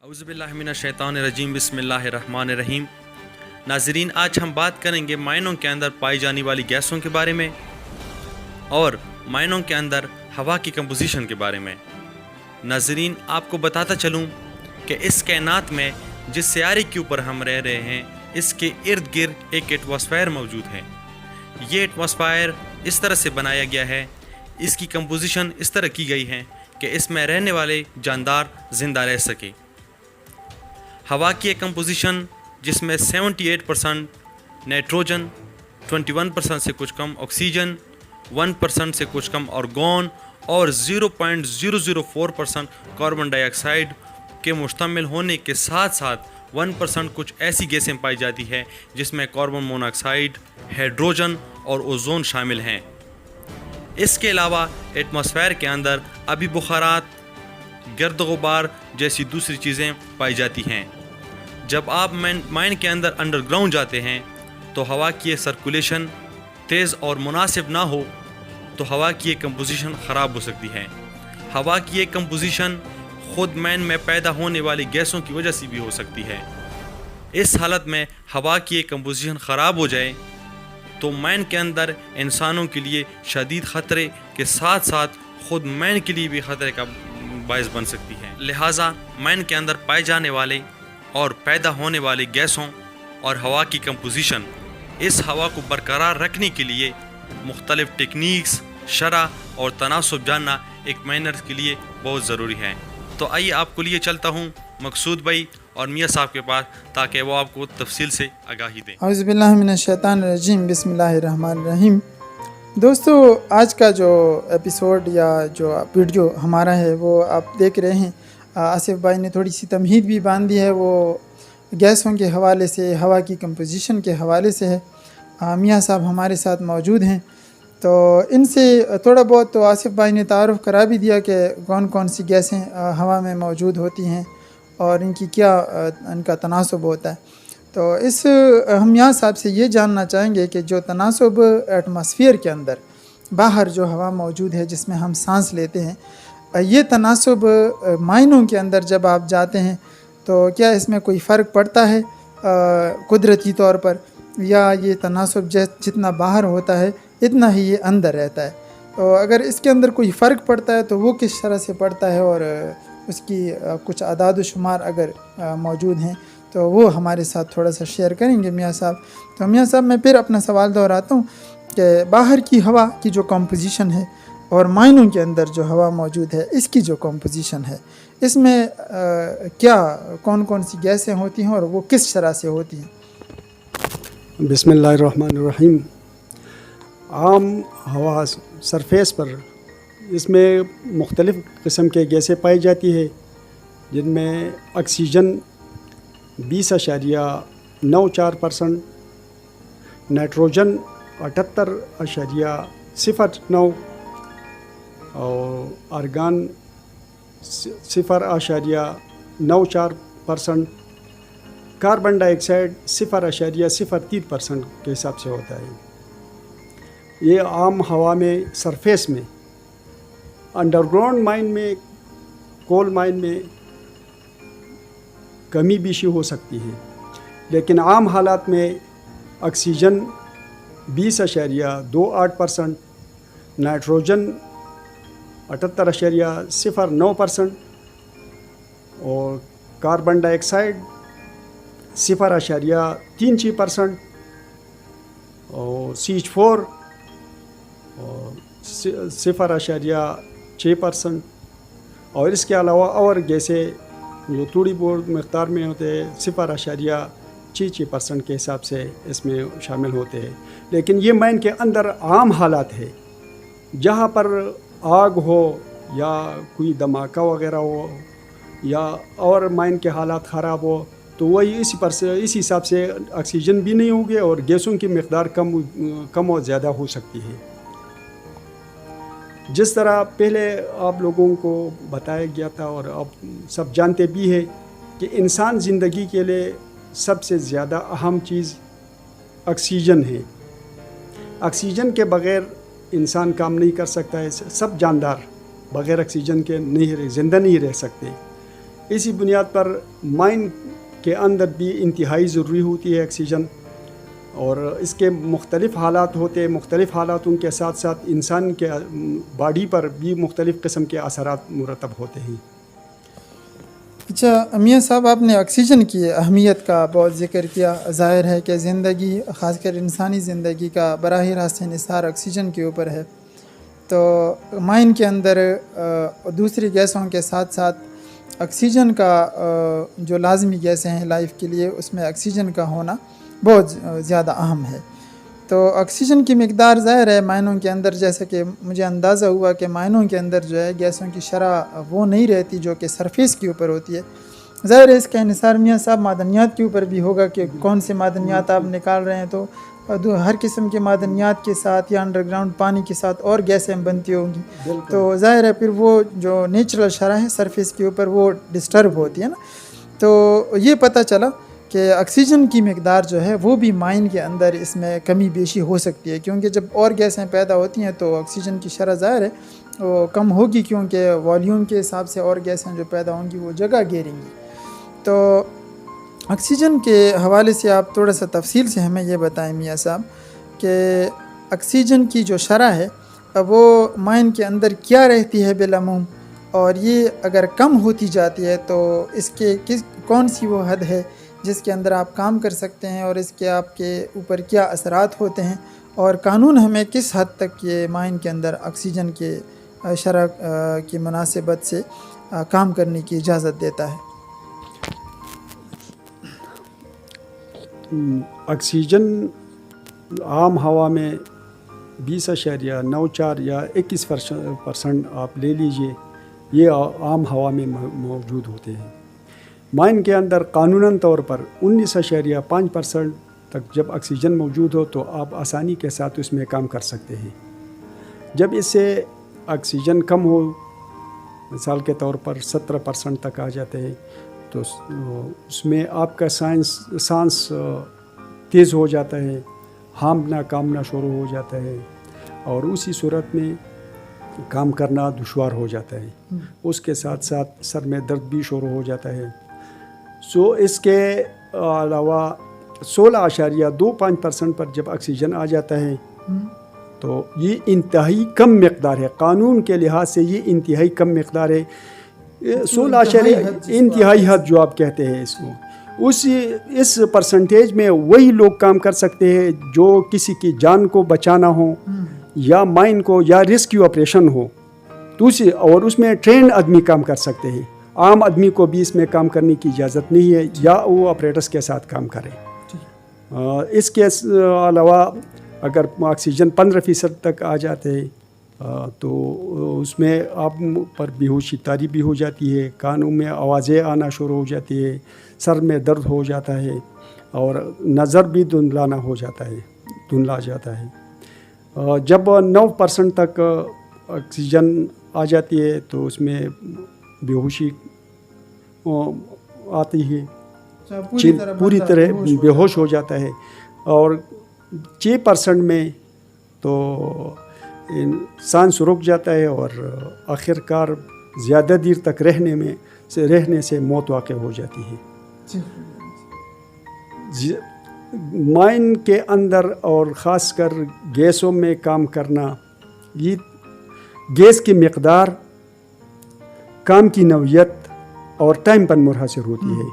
औज़ुबिल्लाहिमिनश्शैतानिर्रजीम बिस्मिल्लाहिर्रहमानिर्रहीम। नाज़रीन, आज हम बात करेंगे मायनों के अंदर पाई जाने वाली गैसों के बारे में और मायनों के अंदर हवा की कंपोजिशन के बारे में। नाज़रीन, आपको बताता चलूँ कि इस कायनात में जिस सियारे के ऊपर हम रह रहे हैं, इसके इर्द गिर्द एक एटमॉस्फेयर मौजूद है। ये एटमॉस्फेयर इस तरह से बनाया गया है, इसकी कंपोजिशन इस तरह की गई है कि इसमें रहने वाले जानदार ज़िंदा रह सके। हवा की एक कंपोजिशन जिसमें 78% नाइट्रोजन, 21% से कुछ कम ऑक्सीजन, 1% से कुछ कम आर्गन और 0.004% कार्बन डाइऑक्साइड के मुश्तमिल होने के साथ साथ 1% कुछ ऐसी गैसें पाई जाती है जिसमें कार्बन मोनोऑक्साइड, हाइड्रोजन और ओजोन शामिल हैं। इसके अलावा एटमॉस्फेयर के अंदर अभी बुखारात, गर्द गुबार जैसी दूसरी चीज़ें पाई जाती हैं। जब आप माइन के अंदर अंडरग्राउंड जाते हैं तो हवा की सर्कुलेशन तेज़ और मुनासिब ना हो तो हवा की एक कंपोजिशन ख़राब हो सकती है। हवा की एक कंपोजिशन ख़ुद माइन में पैदा होने वाली गैसों की वजह से भी हो सकती है। इस हालत में हवा की एक कंपोजिशन ख़राब हो जाए तो माइन के अंदर इंसानों के लिए शदीद ख़तरे के साथ साथ ख़ुद माइन के लिए भी ख़तरे का बायस बन सकती है। लिहाजा माइन के अंदर पाए जाने वाले और पैदा होने वाली गैसों और हवा की कंपोजिशन, इस हवा को बरकरार रखने के लिए मुख्तलिफ टेक्निक्स, शरह और तनासुब जानना एक माइनर के लिए बहुत ज़रूरी है। तो आइए आपको लिए चलता हूँ मकसूद भाई और मियाँ साहब के पास ताकि वो आपको तफसील से आगाही दें। औज़ुबिल्लाहिमिनश्शैतानिर्रजीम बिस्मिल्लाहिर्रहमानिर्रहीम। दोस्तों, आज का जो एपिसोड या जो वीडियो हमारा है वो आप देख रहे हैं। आसिफ भाई ने थोड़ी सी तमहीद भी बांध दी है, वो गैसों के हवाले से, हवा की कंपोजिशन के हवाले से है। मियाँ साहब हमारे साथ मौजूद हैं, तो इनसे थोड़ा बहुत तो आसिफ भाई ने तारुफ़ करा भी दिया कि कौन कौन सी गैसें हवा में मौजूद होती हैं और इनकी क्या इनका तनासुब होता है। तो हम मियाँ साहब से ये जानना चाहेंगे कि जो तनासुब एटमॉस्फेयर के अंदर बाहर जो हवा मौजूद है जिसमें हम सांस लेते हैं, ये तनासुब मायनों के अंदर जब आप जाते हैं तो क्या इसमें कोई फ़र्क पड़ता है कुदरती तौर पर, या ये तनासुब जितना बाहर होता है इतना ही ये अंदर रहता है? तो अगर इसके अंदर कोई फ़र्क पड़ता है तो वो किस तरह से पड़ता है और उसकी कुछ अदाद व शुमार अगर मौजूद हैं तो वो हमारे साथ थोड़ा सा शेयर करेंगे मियाँ साहब। तो मियाँ साहब, मैं फिर अपना सवाल दोहराता हूँ कि बाहर की हवा की जो कंपोजिशन है और मायनों के अंदर जो हवा मौजूद है, इसकी जो कंपोजिशन है, इसमें क्या कौन कौन सी गैसें होती हैं और वो किस तरह से होती हैं? बिस्मिल्लाहिर्रहमानिर्रहीम। आम हवा सरफेस पर इसमें मुख्तलिफ़ किस्म के गैसें पाई जाती है, जिनमें ऑक्सीजन 20.94%, नाइट्रोजन 78.09 और आर्गन 0.94%, कार्बन डाइऑक्साइड 0.03% के हिसाब से होता है। ये आम हवा में सरफेस में, अंडरग्राउंड माइन में, कोल माइन में कमी बेशी हो सकती है, लेकिन आम हालात में ऑक्सीजन 20.28%, नाइट्रोजन 78.09% और कार्बन डाइऑक्साइड 0.33% और CH4 और 0.6% और इसके अलावा और गैसें जो थोड़ी बहुत मकदार में होते हैं 0.6% के हिसाब से इसमें शामिल होते हैं। लेकिन ये माइन के अंदर आम हालात है, जहाँ पर आग हो या कोई धमाका वगैरह हो या और माइन के हालात ख़राब हो, तो वही इसी हिसाब से ऑक्सीजन भी नहीं होगी और गैसों की मकदार कम और ज़्यादा हो सकती है। जिस तरह पहले आप लोगों को बताया गया था और आप सब जानते भी हैं कि इंसान ज़िंदगी के लिए सबसे ज़्यादा अहम चीज़ ऑक्सीजन है। ऑक्सीजन के बग़ैर इंसान काम नहीं कर सकता है। सब जानदार बग़ैर ऑक्सीजन के ज़िंदा नहीं रह सकते। इसी बुनियाद पर माइन के अंदर भी इंतहाई ज़रूरी होती है ऑक्सीजन, और इसके मुख्तलिफ़ हालात होते हैं। मुख्तलिफ़ हालातों के साथ साथ इंसान के बॉडी पर भी मुख्तलिफ़ किस्म के असरात मुरतब होते हैं। अच्छा मियाँ साहब, आपने ऑक्सीजन की अहमियत का बहुत ज़िक्र किया। ज़ाहिर है कि ज़िंदगी, ख़ासकर इंसानी ज़िंदगी का बराह रास्त इंहिसार ऑक्सीजन के ऊपर है। तो माइन के अंदर दूसरी गैसों के साथ साथ ऑक्सीजन का जो लाजमी गैसें हैं लाइफ के लिए, उसमें ऑक्सीजन का होना बहुत ज़्यादा अहम है। तो ऑक्सीजन की मिक़दार ज़ाहिर है माइनों के अंदर, जैसे कि मुझे अंदाज़ा हुआ कि माइनों के अंदर जो है गैसों की शरह वो नहीं रहती जो कि सरफेस के ऊपर होती है। ज़ाहिर है इसका इंहिसार मियाँ साहब मादनियात के ऊपर भी होगा कि कौन से मादनियात आप निकाल रहे हैं। तो हर किस्म के मादनियात के साथ या अंडरग्राउंड पानी के साथ और गैसें बनती होंगी, तो ज़ाहिर है फिर वो जो नेचुरल शरह है सरफेस के ऊपर वो डिस्टर्ब होती है ना। तो ये पता चला कि ऑक्सीजन की मिक़दार जो है वो भी माइन के अंदर इसमें कमी बेशी हो सकती है, क्योंकि जब और गैसें पैदा होती हैं तो ऑक्सीजन की शरह ज़ाहिर है वो कम होगी, क्योंकि वॉल्यूम के हिसाब से और गैसें जो पैदा होंगी वो जगह घेरेंगी। तो ऑक्सीजन के हवाले से आप थोड़ा सा तफसील से हमें ये बताएं मियाँ साहब कि ऑक्सीजन की जो शरह है वो माइन के अंदर क्या रहती है बिलअमूम, और ये अगर कम होती जाती है तो इसके कौन सी वो हद है जिसके अंदर आप काम कर सकते हैं, और इसके आपके ऊपर क्या असरात होते हैं, और कानून हमें किस हद तक ये माइन के अंदर ऑक्सीजन के शरह की मुनासिबत से काम करने की इजाज़त देता है। ऑक्सीजन आम हवा में 20.94 या 21% आप ले लीजिए, ये आम हवा में मौजूद होते हैं। माइन के अंदर कानूनन तौर पर 19.5% तक जब ऑक्सीजन मौजूद हो तो आप आसानी के साथ उसमें काम कर सकते हैं। जब इससे ऑक्सीजन कम हो, मिसाल के तौर पर 17% तक आ जाते हैं, तो उसमें आपका सांस तेज़ हो जाता है, हाँफना कामना शुरू हो जाता है, और उसी सूरत में काम करना दुश्वार हो जाता है। उसके साथ साथ सर में दर्द भी शुरू हो जाता है। इसके अलावा 16.25% पर जब ऑक्सीजन आ जाता है तो ये इंतहाई कम मिक़दार है। कानून के लिहाज से ये इंतहाई कम मिक़दार है। 16 इंतहाई हद जो आप कहते हैं इसको, इस परसेंटेज में वही लोग काम कर सकते हैं जो किसी की जान को बचाना हो या माइन को या रेस्क्यू ऑपरेशन हो, दूसरी और उसमें ट्रेन आदमी काम कर सकते हैं। आम आदमी को भी इसमें काम करने की इजाज़त नहीं है, या वो ऑपरेटर्स के साथ काम करें। इसके अलावा अगर ऑक्सीजन 15% तक आ जाते हैं तो उसमें आप पर बेहोशी तारी भी हो जाती है, कानों में आवाज़ें आना शुरू हो जाती है, सर में दर्द हो जाता है, और नज़र भी धुंधला जाता है। जब 9% तक ऑक्सीजन आ जाती है तो उसमें बेहोशी आती है, पूरी तरह बेहोश हो जाता है। और 6% में तो सांस रुक जाता है और आखिरकार ज़्यादा देर तक रहने से मौत वाक़ई हो जाती है। माइन के अंदर और ख़ासकर गैसों में काम करना, ये गैस की मिक़दार, काम की नौयत और टाइम पर मुनहसर होती है।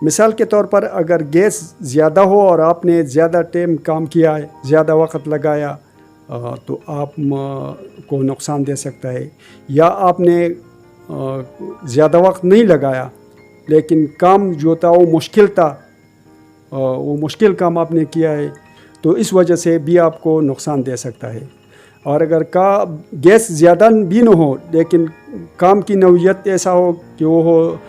मिसाल के तौर पर अगर गैस ज़्यादा हो और आपने ज़्यादा टाइम काम किया है, ज़्यादा वक्त लगाया, तो आप को नुकसान दे सकता है। या आपने ज़्यादा वक्त नहीं लगाया लेकिन काम जो था वो मुश्किल था, वो मुश्किल काम आपने किया है, तो इस वजह से भी आपको नुकसान दे सकता है। और अगर गैस ज़्यादा भी न हो लेकिन काम की नौयत ऐसा हो कि वो हो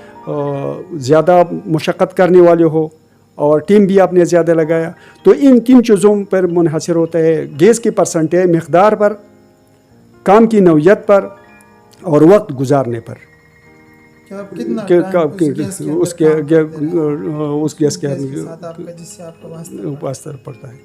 ज़्यादा मशक्क़त करने वाले हो और टीम भी आपने ज़्यादा लगाया, तो इन 3 चीज़ों पर मुनहसर होता है, गैस की परसेंटेज मिक़दार पर, काम की नौयत पर और वक्त गुजारने पर। उस गैस के वास्ता पड़ता है।